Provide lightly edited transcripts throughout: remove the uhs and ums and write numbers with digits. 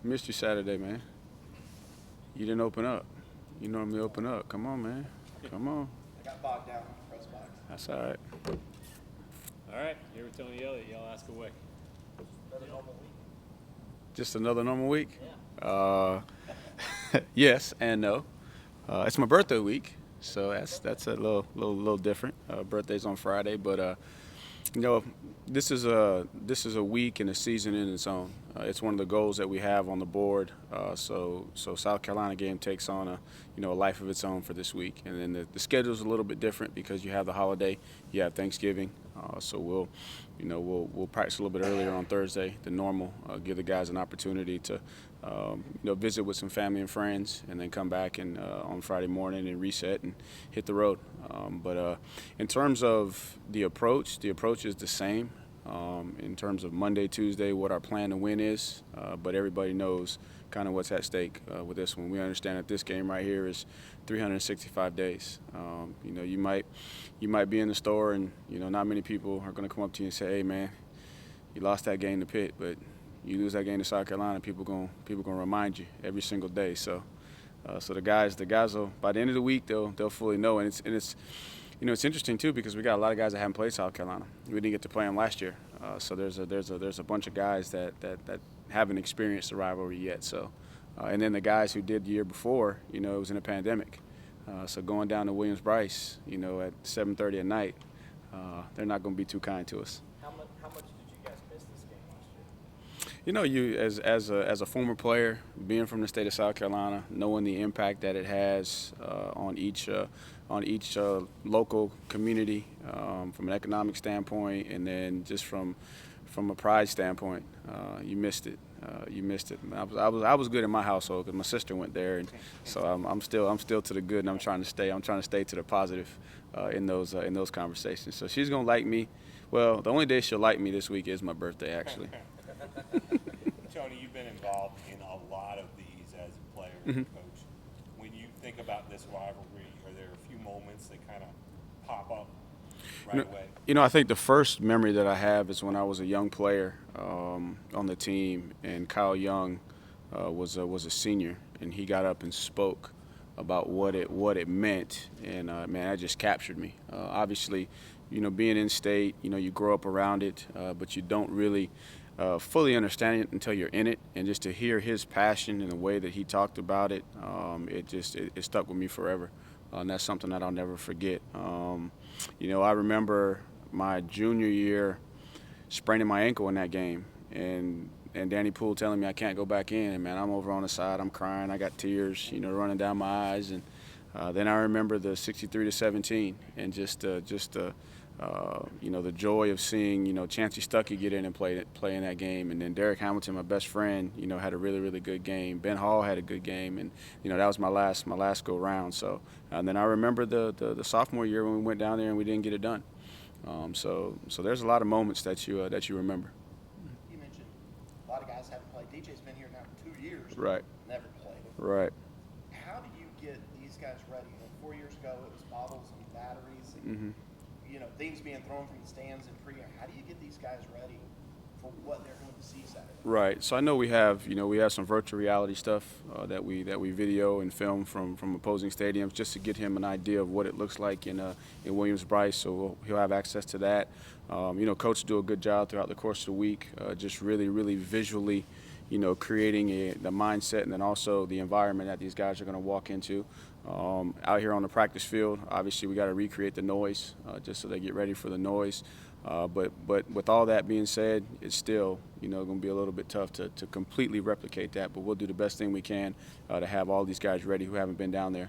Missed you Saturday, man. You didn't open up. You normally open up. Come on, man. Come on. I got bogged down in the press box. That's all right. All right, here with Tony Elliott, y'all ask away. Another normal week. Just another normal week? Yeah. Yes and no. It's my birthday week, so that's a little different. Birthday's on Friday, but you know, this is a week and a season in its own. It's one of the goals that we have on the board. So South Carolina game takes on a life of its own for this week, and then the schedule's a little bit different because you have the holiday, you have Thanksgiving. So we'll practice a little bit earlier on Thursday than normal. Give the guys an opportunity to visit with some family and friends, and then come back and on Friday morning and reset and hit the road. But in terms of the approach is the same. In terms of Monday, Tuesday, what our plan to win is, but everybody knows kind of what's at stake with this one. We understand that this game right here is 365 days. You might be in the store and not many people are going to come up to you and say, "Hey, man, you lost that game to Pitt, but you lose that game to South Carolina, people gonna remind you every single day." So the guys will, by the end of the week, they'll fully know, and it's interesting too because we got a lot of guys that haven't played South Carolina. We didn't get to play them last year, so there's a bunch of guys that haven't experienced the rivalry yet. So, and then the guys who did the year before, it was in a pandemic. So going down to Williams-Brice, at 7:30 at night, they're not going to be too kind to us. How much did you guys miss this game last year? You as a former player, being from the state of South Carolina, knowing the impact that it has on each local community, from an economic standpoint, and then just from a pride standpoint, you missed it. You missed it. I was good in my household because my sister went there, and so I'm still to the good, and I'm trying to stay to the positive in those conversations. So she's gonna like me. Well, the only day she'll like me this week is my birthday, actually. Tony, you've been involved in a lot of these as a player and coach. When you think about this rivalry, are there a few moments that kind of pop up right away? I think the first memory that I have is when I was a young player on the team, and Kyle Young was a senior, and he got up and spoke about what it meant, and man, that just captured me. Obviously, being in state, you grow up around it, but you don't really fully understand it until you're in it, and just to hear his passion and the way that he talked about it, it stuck with me forever, and that's something that I'll never forget. I remember my junior year spraining my ankle in that game, and Danny Poole telling me I can't go back in, and man, I'm over on the side, I'm crying, I got tears, running down my eyes, and then I remember the 63-17, and just the joy of seeing Chancey Stuckey get in and play in that game, and then Derek Hamilton, my best friend, had a really, really good game. Ben Hall had a good game, and that was my last go round. So, and then I remember the sophomore year when we went down there and we didn't get it done. So there's a lot of moments that you remember. You mentioned a lot of guys haven't played. DJ's been here now for 2 years. Right. Never played. Right. How do you get these guys ready? 4 years ago, it was bottles and batteries. And, things being thrown from the stands in pre-air. How do you get these guys ready for what they're going to see Saturday? Right. So I know we have some virtual reality stuff that we video and film from opposing stadiums, just to get him an idea of what it looks like in Williams-Brice. So he'll have access to that. Coach do a good job throughout the course of the week, just really, really visually, creating the mindset, and then also the environment that these guys are going to walk into. Out here on the practice field, obviously we got to recreate the noise, just so they get ready for the noise. But with all that being said, it's still going to be a little bit tough to completely replicate that. But we'll do the best thing we can to have all these guys ready who haven't been down there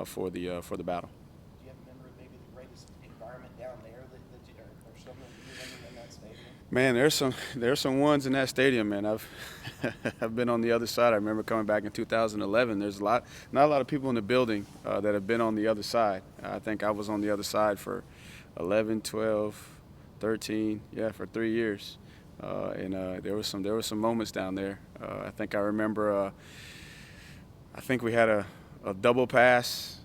for the battle. Do you have a memory of maybe the greatest environment down there or something that you remember in that stadium? Man, there's some ones in that stadium, man. I've been on the other side. I remember coming back in 2011. There's not a lot of people in the building that have been on the other side. I think I was on the other side for 11, 12, 13, for 3 years. And there were some moments down there. I think I remember. I think we had a double pass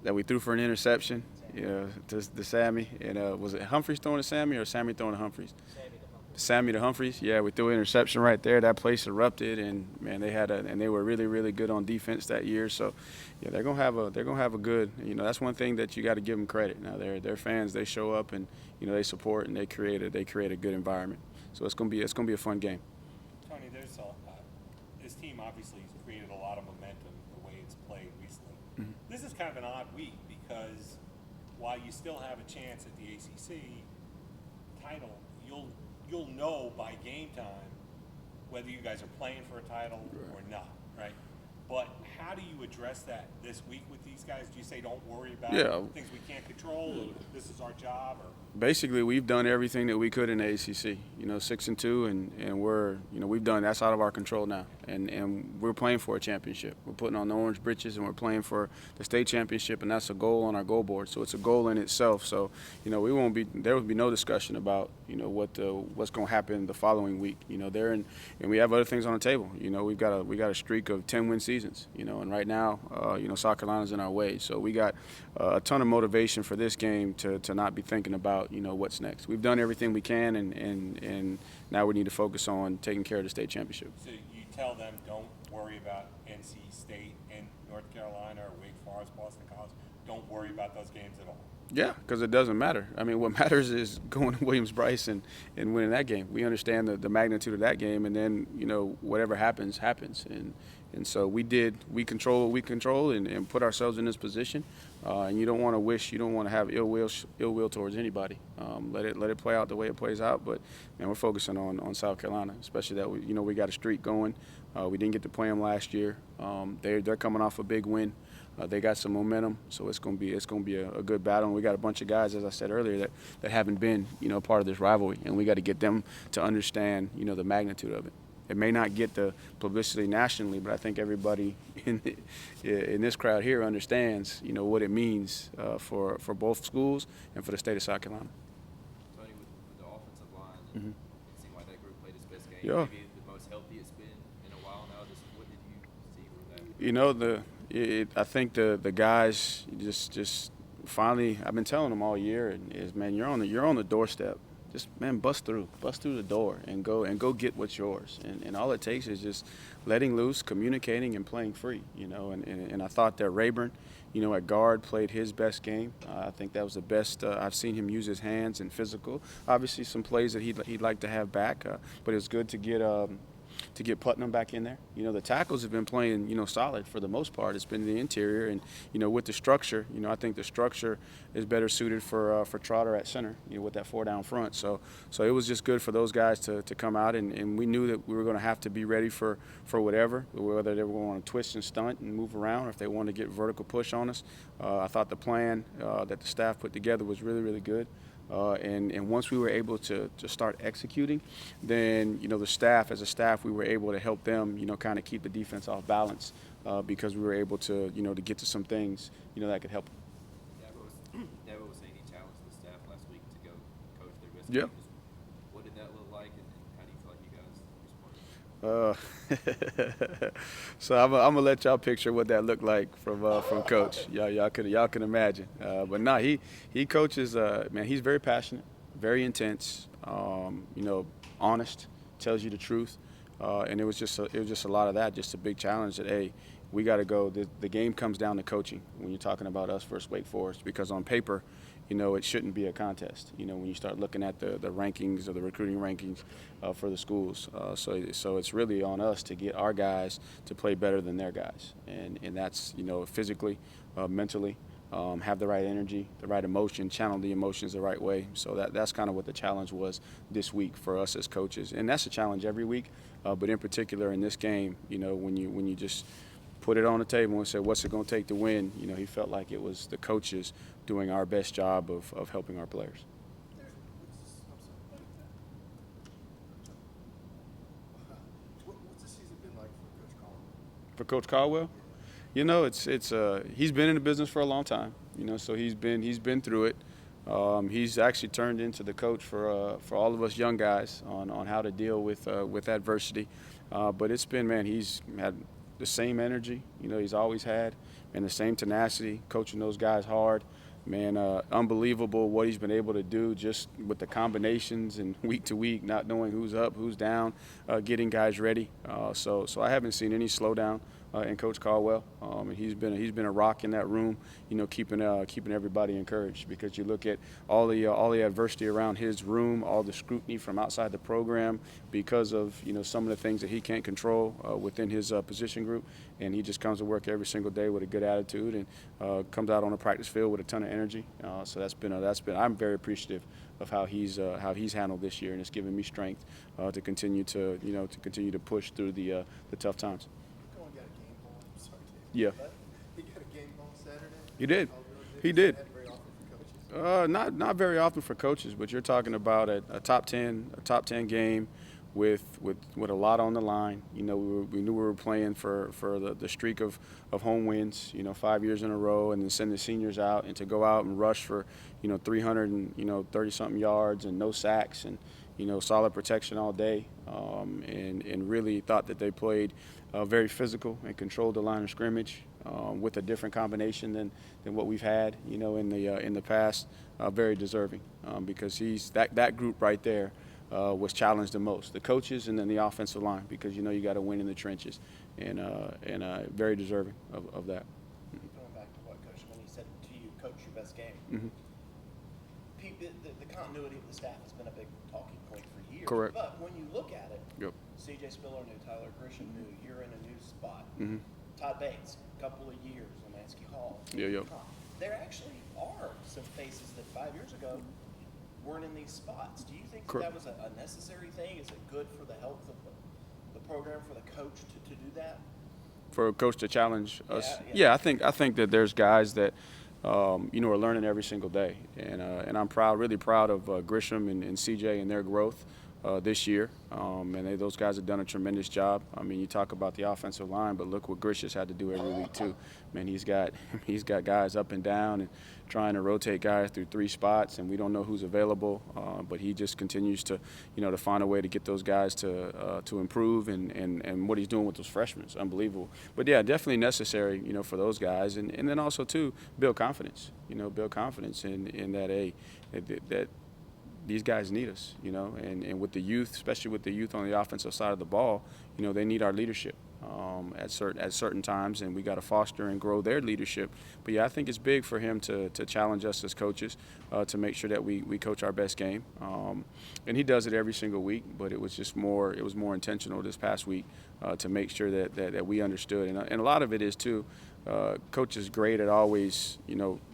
that we threw for an interception. To Sammy, and was it Humphreys throwing to Sammy or Sammy throwing to Humphreys? Sammy to Humphreys, yeah, we threw an interception right there. That place erupted, and man, they were really, really good on defense that year. So, yeah, they're gonna have a good. That's one thing that you got to give them credit. Now they're fans. They show up and they support and they create a good environment. So it's gonna be a fun game. Tony, this team obviously has created a lot of momentum the way it's played recently. Mm-hmm. This is kind of an odd week because while you still have a chance at the ACC title, you'll know by game time whether you guys are playing for a title or not, right? But how do you address that this week with these guys? Do you say don't worry about things we can't control, or this is our job, or? Basically, we've done everything that we could in the ACC. 6-2, and we're we've done that's out of our control now, and we're playing for a championship. We're putting on the orange breeches, and we're playing for the state championship, and that's a goal on our goal board. So it's a goal in itself. So there will be no discussion about what's going to happen the following week. And we have other things on the table. We got a streak of 10-win seasons. And right now, South Carolina's in our way. So we got a ton of motivation for this game to not be thinking about what's next. We've done everything we can, and now we need to focus on taking care of the state championship. So you tell them don't worry about NC State and North Carolina or Wake Forest, Boston College. Don't worry about those games at all. Yeah, because it doesn't matter. I mean, what matters is going to Williams-Brice and winning that game. We understand the magnitude of that game, and then whatever happens. And so we control what we control and put ourselves in this position. And you don't want to have ill will towards anybody. Let it play out the way it plays out. But we're focusing on South Carolina, especially that we got a streak going. We didn't get to play them last year. They're coming off a big win. They got some momentum, so it's gonna be a good battle. And we got a bunch of guys, as I said earlier, that haven't been part of this rivalry, and we got to get them to understand the magnitude of it. It may not get the publicity nationally, but I think everybody in this crowd here understands what it means for both schools and for the state of South Carolina. Tony, with the offensive line, Mm-hmm. it seemed like that group played its best game. Yeah. Maybe the most healthy it's been in a while now. What did you see with that? I think the guys just finally. I've been telling them all year is, man, you're on the doorstep. Just, man, bust through the door and go get what's yours. And all it takes is just letting loose, communicating, and playing free. And I thought that Rayburn, at guard played his best game. I think that was the best. I've seen him use his hands and physical. Obviously, some plays that he'd like to have back, but it's good to get Putnam back in there. The tackles have been playing, solid for the most part. It's been the interior, and with the structure, I think the structure is better suited for Trotter at center, with that 4 down front. So it was just good for those guys to come out, and we knew that we were going to have to be ready for whatever, whether they were going to twist and stunt and move around, or if they wanted to get vertical push on us. I thought the plan that the staff put together was really, really good. And once we were able to start executing, then the staff, as a staff, we were able to help them kind of keep the defense off balance because we were able to to get to some things that could help them. Dabo was saying he challenged the staff last week to go coach their best Yeah. games. What did that look like, and how do you feel like you guys responded? So I'm gonna let y'all picture what that looked like from Coach. Y'all can imagine. But nah, he coaches. Man, he's very passionate, very intense. Honest, tells you the truth. And it was just a lot of that. Just a big challenge that we got to go. The game comes down to coaching when you're talking about us versus Wake Forest, because on paper, it shouldn't be a contest. When you start looking at the rankings or the recruiting rankings for the schools. So it's really on us to get our guys to play better than their guys. And that's, physically, mentally, have the right energy, the right emotion, channel the emotions the right way. So that's kind of what the challenge was this week for us as coaches. And that's a challenge every week, but in particular in this game, when you just put it on the table and said, what's it going to take to win? He felt like it was the coaches doing our best job of helping our players. What's the season been like for Coach Caldwell? For Coach Caldwell, it's he's been in the business for a long time. So he's been through it. He's actually turned into the coach for all of us young guys on how to deal with adversity. But it's been, man, he's had the same energy, he's always had, and the same tenacity, coaching those guys hard. man, unbelievable what he's been able to do just with the combinations and week to week, not knowing who's up, who's down, getting guys ready. So I haven't seen any slowdown in Coach Caldwell. And he's been a rock in that room, keeping everybody encouraged, because you look at all the adversity around his room, all the scrutiny from outside the program because of some of the things that he can't control within his position group, and he just comes to work every single day with a good attitude and comes out on the practice field with a ton of energy. So that's been I'm very appreciative of how he's handled this year, and it's given me strength to continue to push through the tough times. Go and get a game ball. I'm sorry, Dave. Yeah. But he got a game ball Saturday. He did. Oh, really? He did. Is that very often for coaches? Not very often for coaches, but you're talking about a top 10 game with a lot on the line. We knew we were playing for the streak of home wins, 5 years in a row, and then send the seniors out, and to go out and rush for 330 something yards and no sacks and solid protection all day, and really thought that they played very physical and controlled the line of scrimmage with a different combination than what we've had in the past. Very deserving, because he's that group right there was challenged the most, the coaches and then the offensive line, because you got to win in the trenches, and very deserving of that. Going back to what Coach Swinney said to you, coach, your best game. Mm-hmm. The continuity of the staff has been a big talking point for years. Correct. But when you look at it, Yep. C.J. Spiller knew, Tyler Grisham knew, you're in a new spot. Mm-hmm. Todd Bates, a couple of years, Lemansky Hall. Yeah. There actually are some faces that 5 years ago weren't in these spots. Do you think that was a necessary thing? Is it good for the health of the program, for the coach to do that? For a coach to challenge us, Yeah. I think that there's guys that are learning every single day, and I'm really proud of Grisham and CJ and their growth this year, and those guys have done a tremendous job. I mean, you talk about the offensive line, but look what Grish's had to do every week too. Man, he's got guys up and down and trying to rotate guys through 3 spots, and we don't know who's available, but he just continues to to find a way to get those guys to improve, and what he's doing with those freshmen is unbelievable. But yeah, definitely necessary for those guys, and then also too build confidence. Build confidence in that these guys need us, and with the youth, especially with the youth on the offensive side of the ball, they need our leadership at certain times, and we got to foster and grow their leadership. But yeah, I think it's big for him to challenge us as coaches to make sure that we coach our best game, and he does it every single week. But it was more intentional this past week to make sure that we understood, and a lot of it is too. Coach is great at always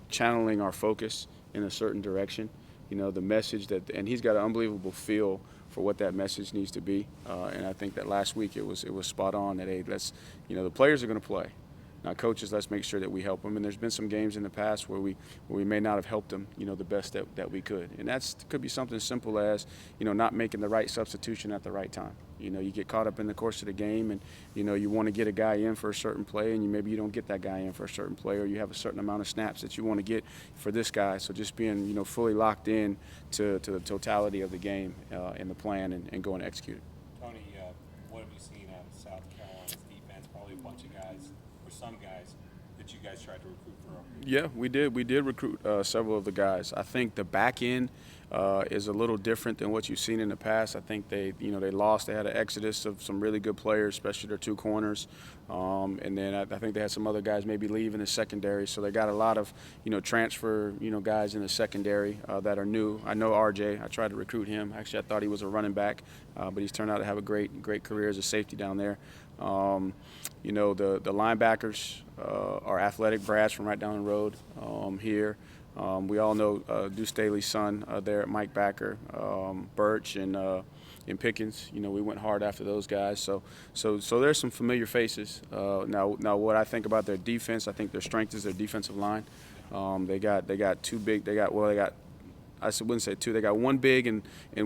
channeling our focus in a certain direction. The message and he's got an unbelievable feel for what that message needs to be. And I think that last week it was spot on that, hey, the players are going to play. Now, coaches, let's make sure that we help them. And there's been some games in the past where we may not have helped them, the best that we could. And that could be something simple as, not making the right substitution at the right time. You get caught up in the course of the game, and, you want to get a guy in for a certain play, and maybe you don't get that guy in for a certain play, or you have a certain amount of snaps that you want to get for this guy. So just being, fully locked in to the totality of the game and the plan, and going to execute it. Tony, what have you seen out of South Carolina's defense? Probably a bunch of guys, or some guys, that you guys tried to recruit for. Yeah, we did. We did recruit several of the guys. I think the back end is a little different than what you've seen in the past. I think they lost. They had an exodus of some really good players, especially their 2 corners. And then I think they had some other guys maybe leave in the secondary. So they got a lot of, transfer, guys in the secondary that are new. I know RJ. I tried to recruit him. Actually, I thought he was a running back, but he's turned out to have a great career as a safety down there. The linebackers are athletic brass from right down the road here. We all know Deuce Staley's son there at Mike Backer, Birch, and Pickens. We went hard after those guys. So there's some familiar faces. Now what I think about their defense, I think their strength is their defensive line. They got 2 big. I wouldn't say 2. They got 1 big and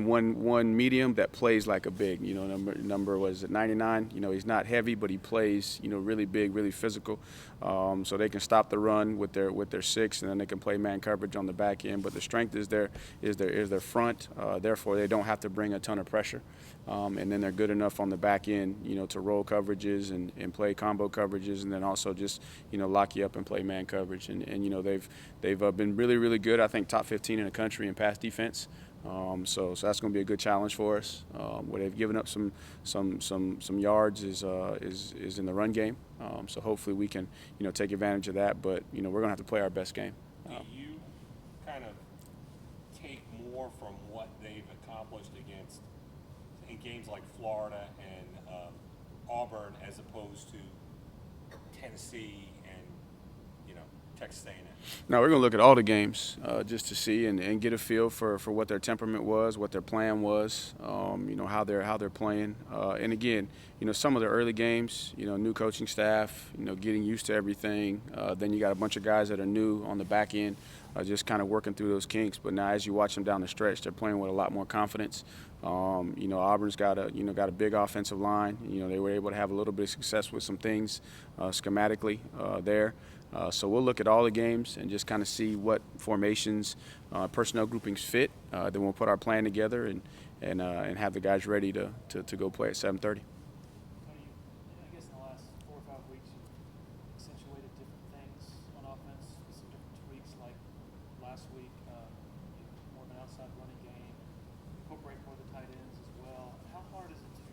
one medium that plays like a big. Number was it 99? He's not heavy, but he plays really big, really physical. So they can stop the run with their 6, and then they can play man coverage on the back end. But the strength is their front. Therefore, they don't have to bring a ton of pressure. And then they're good enough on the back end, to roll coverages and play combo coverages, and then also just, lock you up and play man coverage. And they've been really, really good. I think top 15 in the country in pass defense. So that's going to be a good challenge for us. Where they've given up some yards is in the run game. So hopefully we can, take advantage of that. But we're going to have to play our best game. Do you kind of take more from what they've accomplished against in games like Florida and Auburn as opposed to Tennessee and Texas A&M? No, we're going to look at all the games just to see and get a feel for what their temperament was, what their plan was, how they're playing. And again, some of the early games, new coaching staff, getting used to everything. Then you got a bunch of guys that are new on the back end, just kind of working through those kinks. But now as you watch them down the stretch, they're playing with a lot more confidence. Auburn's got a big offensive line. They were able to have a little bit of success with some things schematically there. So we'll look at all the games and just kind of see what formations, personnel groupings fit. Then we'll put our plan together and have the guys ready to go play at 7:30. I guess in the last 4 or 5 weeks, you've accentuated different things on offense with some different tweaks. Like last week, more of an outside running game, incorporate more of the tight ends as well. How hard is it to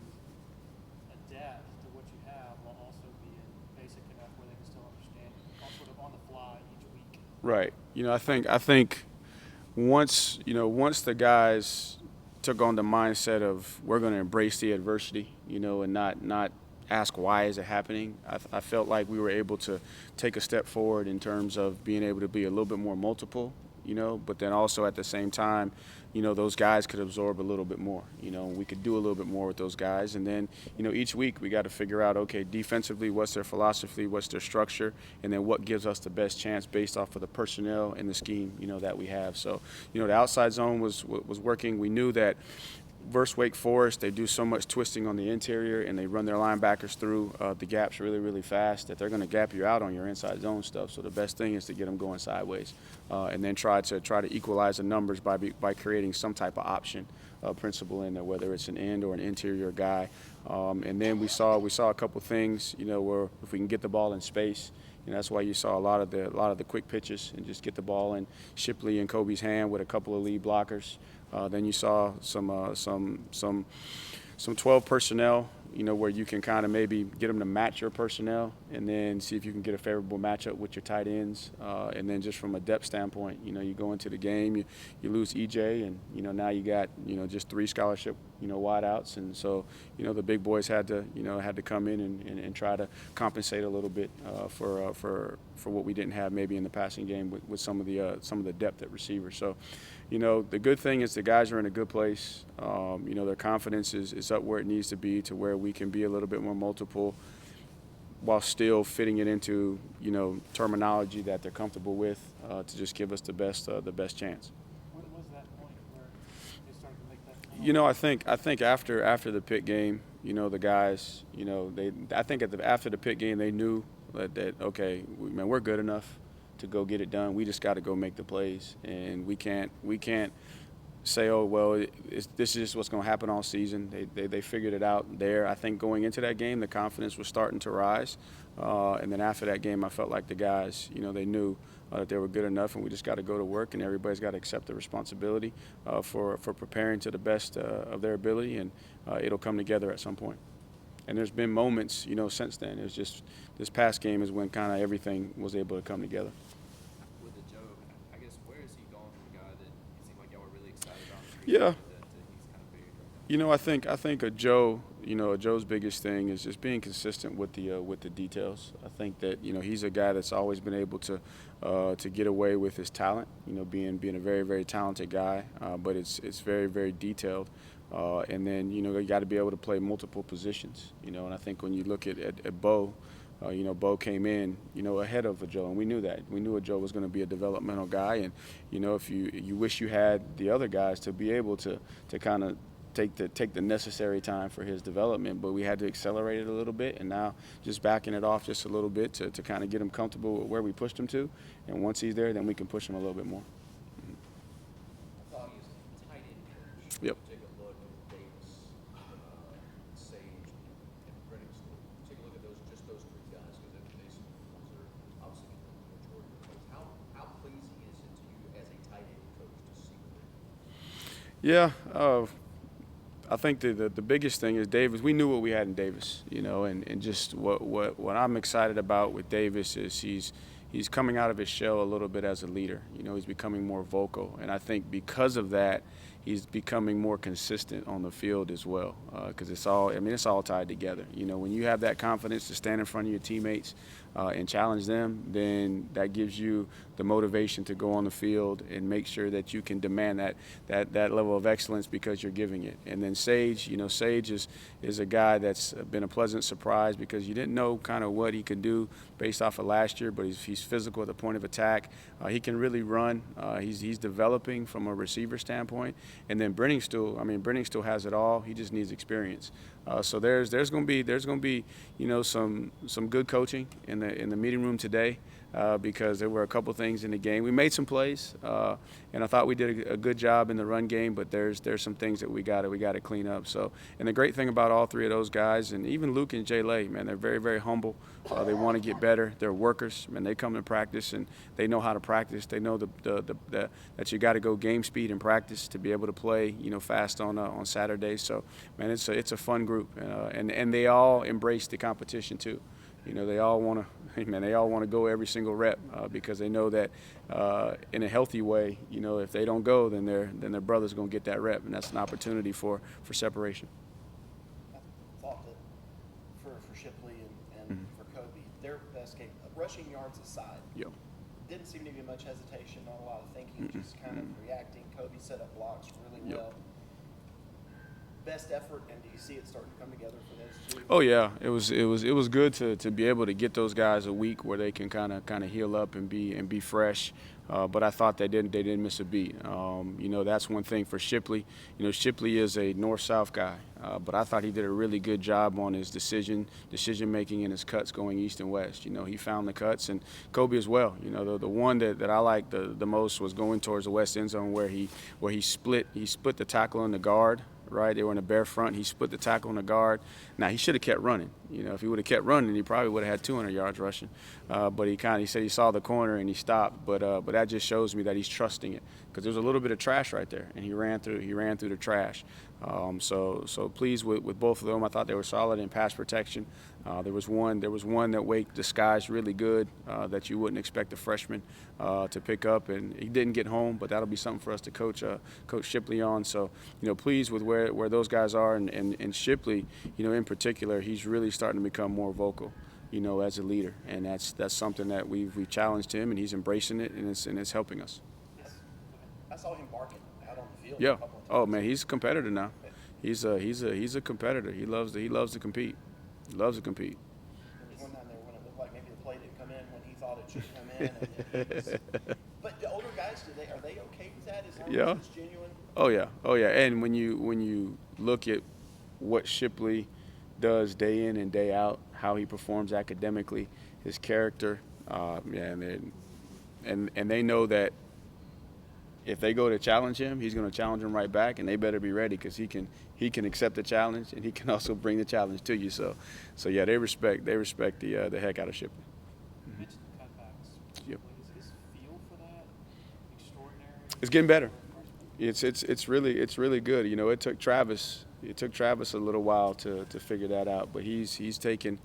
adapt to what you have while also being basic enough where they can still understand it, all sort of on the fly each week? Right. I think once the guys took on the mindset of we're going to embrace the adversity, and not ask why is it happening, I felt like we were able to take a step forward in terms of being able to be a little bit more multiple, but then also at the same time, those guys could absorb a little bit more, we could do a little bit more with those guys. And then, each week we got to figure out, okay, defensively, what's their philosophy, what's their structure, and then what gives us the best chance based off of the personnel and the scheme, that we have. So, the outside zone was working. We knew that versus Wake Forest, they do so much twisting on the interior and they run their linebackers through the gaps really, really fast that they're going to gap you out on your inside zone stuff. So the best thing is to get them going sideways and then try to equalize the numbers by creating some type of option principle in there, whether it's an end or an interior guy. And then we saw a couple things, where if we can get the ball in space. That's why you saw a lot of the quick pitches and just get the ball in Shipley and Kobe's hand with a couple of lead blockers. Then you saw some 12 personnel, where you can kind of maybe get them to match your personnel and then see if you can get a favorable matchup with your tight ends. And then just from a depth standpoint, you go into the game, you lose EJ, and now you got just 3 scholarship wideouts, and so the big boys had to come in and try to compensate a little bit for what we didn't have maybe in the passing game with some of the depth at receiver. So the good thing is the guys are in a good place. Their confidence is up where it needs to be, to where we can be a little bit more multiple while still fitting it into terminology that they're comfortable with to just give us the best chance. What was that point where they started to make that? I think after the Pitt game, the guys, after the Pitt game they knew that okay, we're good enough to go get it done. We just got to go make the plays, and we can't say, oh well, this is just what's going to happen all season. They figured it out there. I think going into that game, the confidence was starting to rise, and then after that game, I felt like the guys, they knew that they were good enough, and we just got to go to work, and everybody's got to accept the responsibility for preparing to the best of their ability, and it'll come together at some point. And there's been moments, since then. It's just this past game is when kind of everything was able to come together. With the Joe, I guess where is he going from a guy that it seemed like y'all were really excited about? Yeah. That he's kind of buried right now? I think Joe's biggest thing is just being consistent with the details. I think that he's a guy that's always been able to get away with his talent. Being a very, very talented guy, but it's very, very detailed. And then you got to be able to play multiple positions. And I think when you look at Bo, Bo came in ahead of a Joe, and we knew that. We knew a Joe was going to be a developmental guy, and if you wish you had the other guys to be able to kind of take the necessary time for his development, but we had to accelerate it a little bit, and now just backing it off just a little bit to kind of get him comfortable with where we pushed him to, and once he's there, then we can push him a little bit more. I thought he was a tight end coach. Yep. Take a look at Davis Yeah, I think the biggest thing is Davis. We knew what we had in Davis, and just what I'm excited about with Davis is he's coming out of his shell a little bit as a leader. He's becoming more vocal, and I think because of that, he's becoming more consistent on the field as well. Because it's all tied together. When you have that confidence to stand in front of your teammates and challenge them, then that gives you the motivation to go on the field and make sure that you can demand that level of excellence because you're giving it. And then Sage, Sage is a guy that's been a pleasant surprise because you didn't know kind of what he could do based off of last year, but he's physical at the point of attack. He can really run. He's developing from a receiver standpoint. And then Brenning still has it all. He just needs experience. So there's going to be some good coaching in the meeting room today because there were a couple things in the game. We made some plays, and I thought we did a good job in the run game. But there's some things that we got to clean up. So, and the great thing about all three of those guys, and even Luke and Jay Lay, man, they're very, very humble. They want to get better. They're workers, man. They come to practice and they know how to practice. They know that you got to go game speed in practice to be able to play, fast on Saturdays. So, man, it's a fun group, and they all embrace the competition too. They all want to go every single rep because they know that in a healthy way, if they don't go, then their brother's going to get that rep, and that's an opportunity for separation. I thought that for Shipley and for Kobe, their best game, rushing yards aside, Yep. didn't seem to be much hesitation, not a lot of thinking, just kind of reacting. Kobe set up blocks really Yep. well. Best effort, and do you see it starting to come together for those two? Oh yeah, it was good to be able to get those guys a week where they can kind of heal up and be fresh. But I thought they didn't miss a beat. That's one thing for Shipley. Shipley is a north-south guy, but I thought he did a really good job on his decision making and his cuts going east and west. He found the cuts, and Kobe as well. The one that I liked the most was going towards the west end zone where he split the tackle on the guard. Right, they were in a bare front. He split the tackle on the guard. Now he should have kept running. If he would have kept running, he probably would have had 200 yards rushing. But he said he saw the corner and he stopped. But that just shows me that he's trusting it because there's a little bit of trash right there, and he ran through the trash. So pleased with both of them. I thought they were solid in pass protection. There was one that Wake disguised really good that you wouldn't expect a freshman to pick up, and he didn't get home. But that'll be something for us to coach Shipley on. So pleased with where those guys are, and Shipley, in particular, he's really starting to become more vocal. As a leader, and that's something that we've challenged him, and he's embracing it, and it's helping us. I saw him barking out on the field. Yeah. A couple of times. Oh man, he's a competitor now. He's a competitor. He loves to compete. He loves to compete. There was one time there when it looked like maybe the play didn't come in when he thought it should come in. And he was, but the older guys, are they okay with that as long Yeah. as it's genuine? Oh yeah. And when you look at what Shipley does day in and day out, how he performs academically, his character, and they know that if they go to challenge him, he's going to challenge them right back, and they better be ready because he can accept the challenge, and he can also bring the challenge to you. So yeah, they respect the heck out of Shipley. You mentioned the cutbacks. Yep. Is his feel for that extraordinary? It's getting better. It's really good. It took Travis a little while to figure that out, but he's taken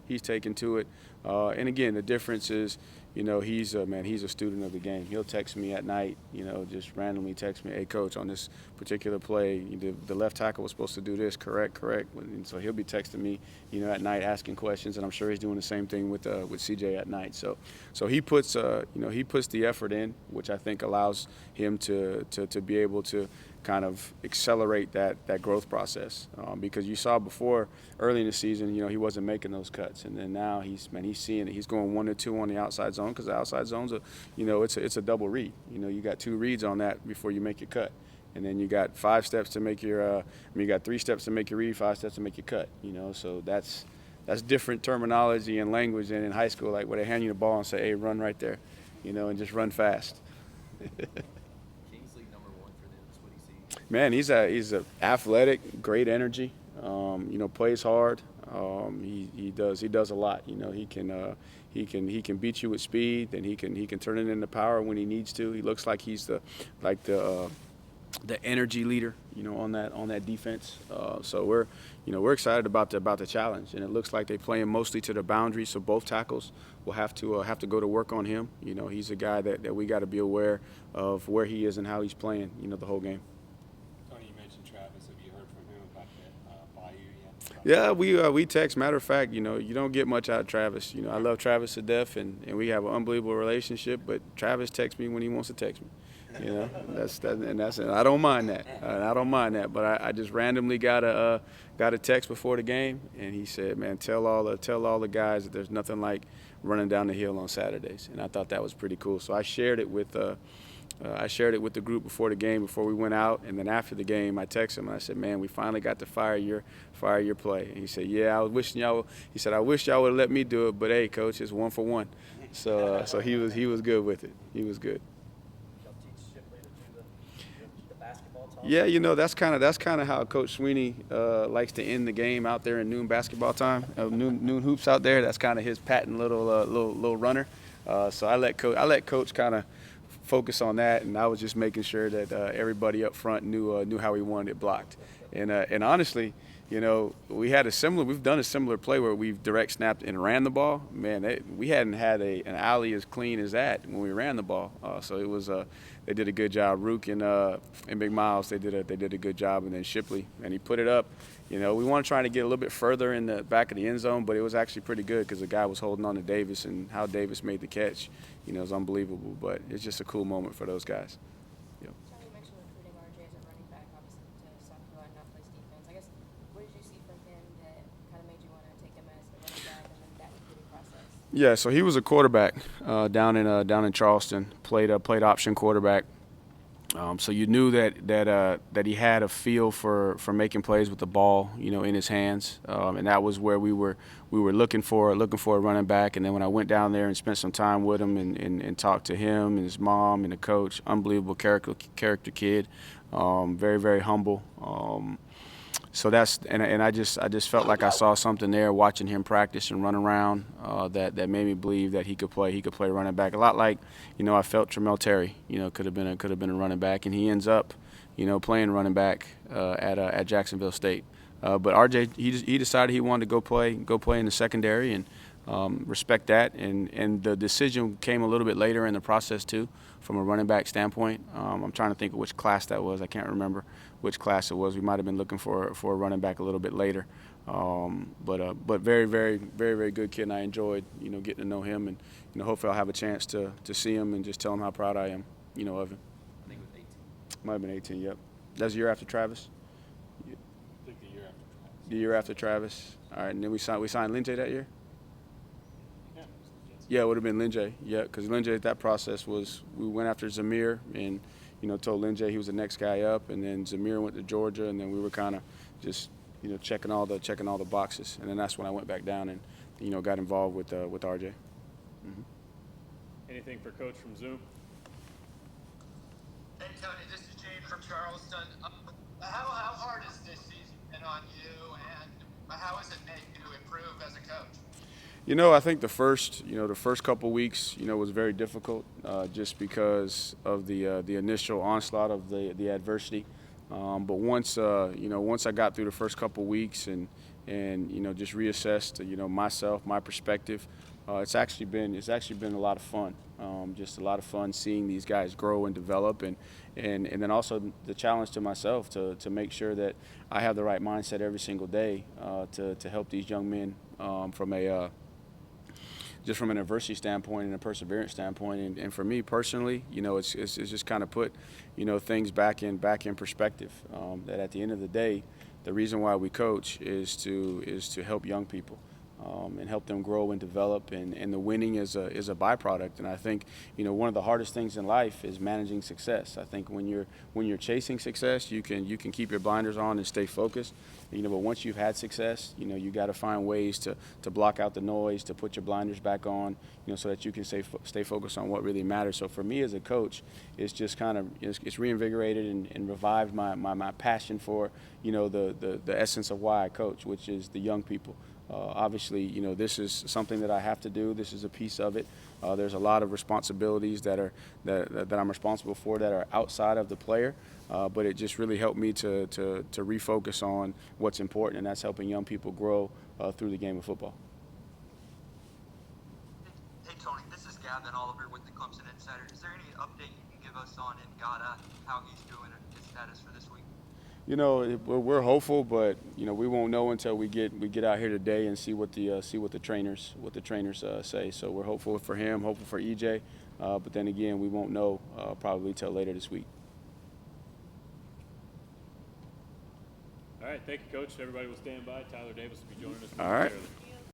to it. And again, the difference is, he's a student of the game. He'll text me at night, just randomly text me, "Hey coach, on this particular play, the left tackle was supposed to do this, correct." And so he'll be texting me, at night asking questions, and I'm sure he's doing the same thing with CJ at night. So he puts the effort in, which I think allows him to be able to kind of accelerate that growth process because you saw before early in the season, he wasn't making those cuts, and then now he's seeing it. He's going 1 to 2 on the outside zone because the outside zone's it's a double read. You got 2 reads on that before you make your cut, and then you got 5 steps to make your. You got 3 steps to make your read, 5 steps to make your cut. So that's different terminology and language than in high school, like where they hand you the ball and say, "Hey, run right there," and just run fast. Kingsley number 1 for them is what he sees. Man, he's a athletic, great energy. Plays hard. He does a lot. He can beat you with speed. Then he can turn it into power when he needs to. He looks like he's the the energy leader, on that defense. So we're excited about the challenge, and it looks like they're playing mostly to the boundary. So both tackles will have to go to work on him. He's a guy that we got to be aware of where he is and how he's playing. The whole game. Tony, you mentioned Travis. Have you heard from him about that Bayou yet? Yeah, we text. Matter of fact, you don't get much out of Travis. I love Travis to death, and we have an unbelievable relationship. But Travis texts me when he wants to text me. And I don't mind that. But I just randomly got a text before the game, and he said, "Man, tell all the guys that there's nothing like running down the hill on Saturdays." And I thought that was pretty cool. So I shared it with the group before the game, before we went out, and then after the game, I texted him and I said, "Man, we finally got to fire your play." And he said, "Yeah, I was wishing y'all." He said, "I wish y'all would have let me do it, but hey, coach, it's 1 for 1." So he was good with it. He was good. Y'all teach Shipley to do the basketball talk? Yeah, that's kind of how Coach Swinney likes to end the game out there in noon basketball time, noon hoops out there. That's kind of his patent little runner. So I let Coach kind of focus on that, and I was just making sure that everybody up front knew how he wanted it blocked. And honestly, we've done a similar play where we've direct snapped and ran the ball. Man, we hadn't had an alley as clean as that when we ran the ball. So it was they did a good job. Rook and Big Miles, they did a good job, and then Shipley, and he put it up. We want to try to get a little bit further in the back of the end zone, but it was actually pretty good because the guy was holding on to Davis, and how Davis made the catch, is unbelievable. But it's just a cool moment for those guys. John, you mentioned recruiting RJ as a running back, obviously to South Carolina, not place defense. I guess, what did you see from him that kind of made you want to take him as the running back and then that recruiting process? Yeah, so he was a quarterback down in Charleston. Played option quarterback. So you knew that he had a feel for making plays with the ball, in his hands, and that was where we were looking for a running back. And then when I went down there and spent some time with him and talked to him and his mom and the coach, unbelievable character kid, very, very humble. So I just felt like I saw something there watching him practice and run around that made me believe that he could play running back, a lot like I felt Tramel Terry could have been a running back, and he ends up playing running back at Jacksonville State. But RJ, he decided he wanted to go play in the secondary, and respect that, and the decision came a little bit later in the process too, from a running back standpoint. I'm trying to think of which class that was. I can't remember which class it was. We might have been looking for a running back a little bit later. But very, very, very, very good kid, and I enjoyed getting to know him, and hopefully I'll have a chance to see him and just tell him how proud I am of him. I think it was 18. Might have been 18. Yep. That's the year after Travis. I think the year after Travis. The year after Travis. All right, and then we signed Linjay that year. Yeah, it would have been Linjay. Yeah, because Linjay, that process was, we went after Zamir and, told Linjay he was the next guy up, and then Zamir went to Georgia, and then we were kind of just, checking all the boxes, and then that's when I went back down and, got involved with RJ. Mm-hmm. Anything for Coach from Zoom? Hey Tony, this is James from Charleston. How hard has this season been on you, and how has it made you improve as a coach? I think the first couple weeks, was very difficult, just because of the initial onslaught of the adversity. But once I got through the first couple weeks and just reassessed, myself, my perspective, it's actually been a lot of fun. Just a lot of fun seeing these guys grow and develop, and then also the challenge to myself to make sure that I have the right mindset every single day to help these young men just from an adversity standpoint and a perseverance standpoint, and for me personally, it's just kind of put, things back in perspective. That at the end of the day, the reason why we coach is to help young people, and help them grow and develop, and the winning is a byproduct. And I think one of the hardest things in life is managing success. I think when you're chasing success, you can keep your blinders on and stay focused. But once you've had success, you got to find ways to block out the noise, to put your blinders back on, so that you can stay focused on what really matters. So for me as a coach, it's just kind of it's reinvigorated and revived my passion for the essence of why I coach, which is the young people. Obviously, you know, this is something that I have to do. This is a piece of it. There's a lot of responsibilities that I'm responsible for that are outside of the player, but it just really helped me to refocus on what's important, and that's helping young people grow through the game of football. Hey Tony, this is Gavin Oliver with the Clemson Insider. Is there any update you can give us on Ngata, how he's doing, and his status for this week? You know, we're hopeful, but you know, we won't know until we get out here today and see what the trainers say. So we're hopeful for him, hopeful for EJ, but then again, we won't know probably till later this week. All right, thank you, Coach. Everybody will stand by. Tyler Davis will be joining us All right. momentarily.